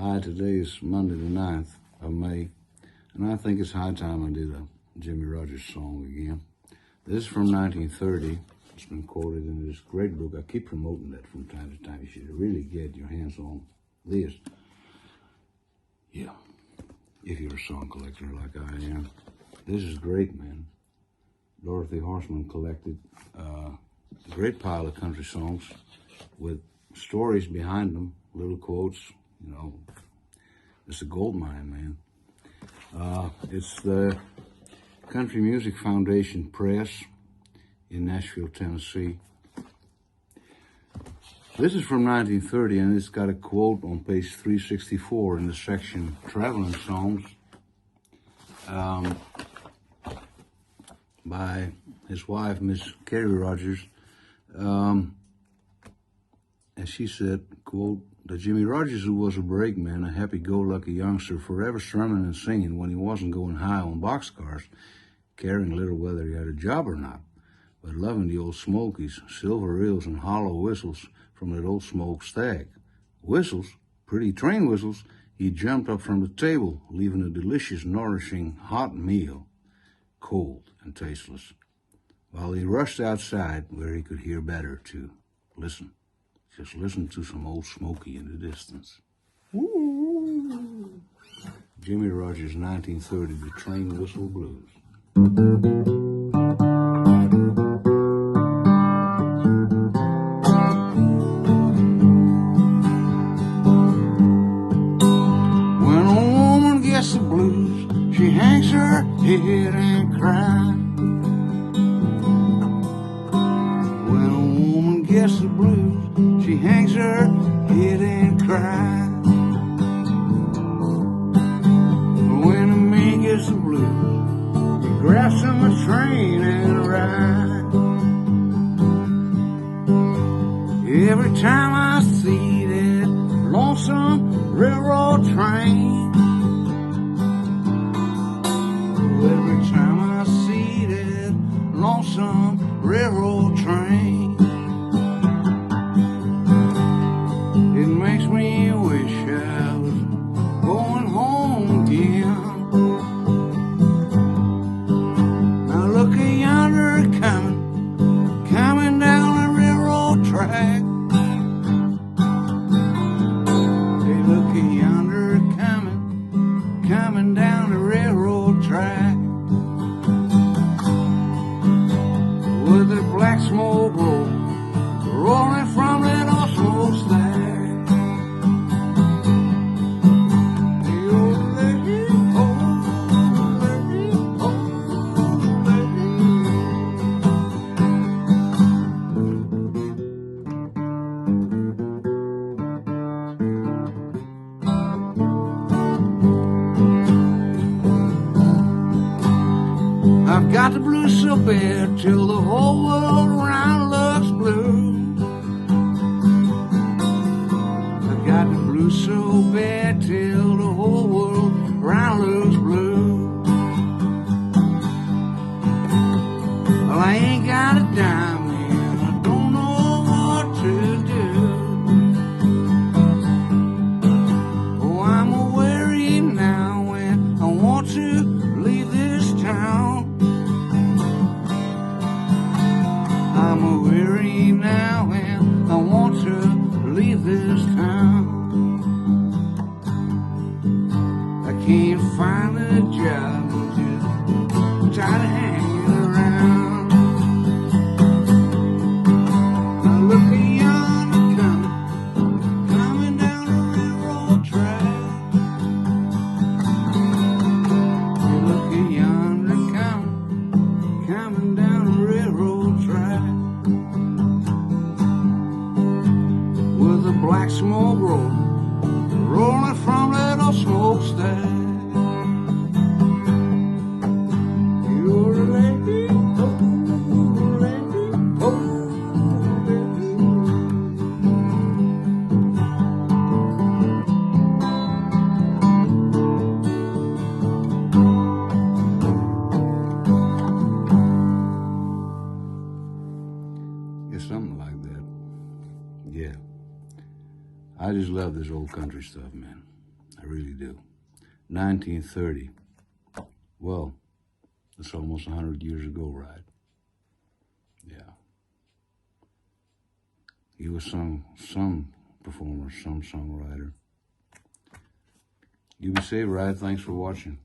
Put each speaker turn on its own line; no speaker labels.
Hi, today is Monday the 9th of May, and I think it's high time I did a Jimmie Rodgers song again. This is from 1930. It's been quoted in this great book. I keep promoting that from time to time. You should really get your hands on this. Yeah, if you're a song collector like I am. This is great, man. Dorothy Horseman collected a great pile of country songs with stories behind them, little quotes, you know. It's a gold mine, man. It's the Country Music Foundation Press in Nashville, Tennessee. This is from 1930, and it's got a quote on page 364 in the section Traveling Songs by his wife, Miss Jimmie Rodgers. And she said, quote, "The Jimmie Rodgers who was a brakeman, a happy-go-lucky youngster, forever strumming and singing when he wasn't going high on boxcars, caring little whether he had a job or not, but loving the old smokies, silver reels, and hollow whistles from that old smokestack. Whistles, pretty train whistles, he jumped up from the table, leaving a delicious, nourishing, hot meal, cold and tasteless, while he rushed outside where he could hear better to listen. Just listen to some old Smoky in the distance." Woo! Jimmie Rodgers, 1930, The Train Whistle Blues. When a woman gets the blues, she hangs her head and cries. When a woman gets the blues, she hangs her head and cries. But when a man gets the blues, he grabs him a train and rides. Every time I see that lonesome railroad train, every time I see that lonesome railroad train, it makes me wish I was going home again. Now look yonder coming down the railroad track. Hey, look yonder coming down the railroad track. With the black smoke rolling from that old smokestack. I've got the blues so bad till the whole world around looks blue. I've got the blues so bad till the whole world around looks blue. Well, I ain't got a dime and I don't know what to do. Oh, I'm a weary now and I want to leave this town. I'm a weary now and I want to leave this town. I can't find a job, I'm just tired of hanging around. Now look yonder coming down the railroad track. Hey, look yonder coming down the railroad track. With the black smoke rolling from that old smokestack. You're a lady, oh, lady, oh, lady. It's something like that. Yeah. I just love this old country stuff, man. really do. 1930. Well, it's almost 100 years ago, right? Yeah. He was some performer, some songwriter. You be safe, right? Thanks for watching.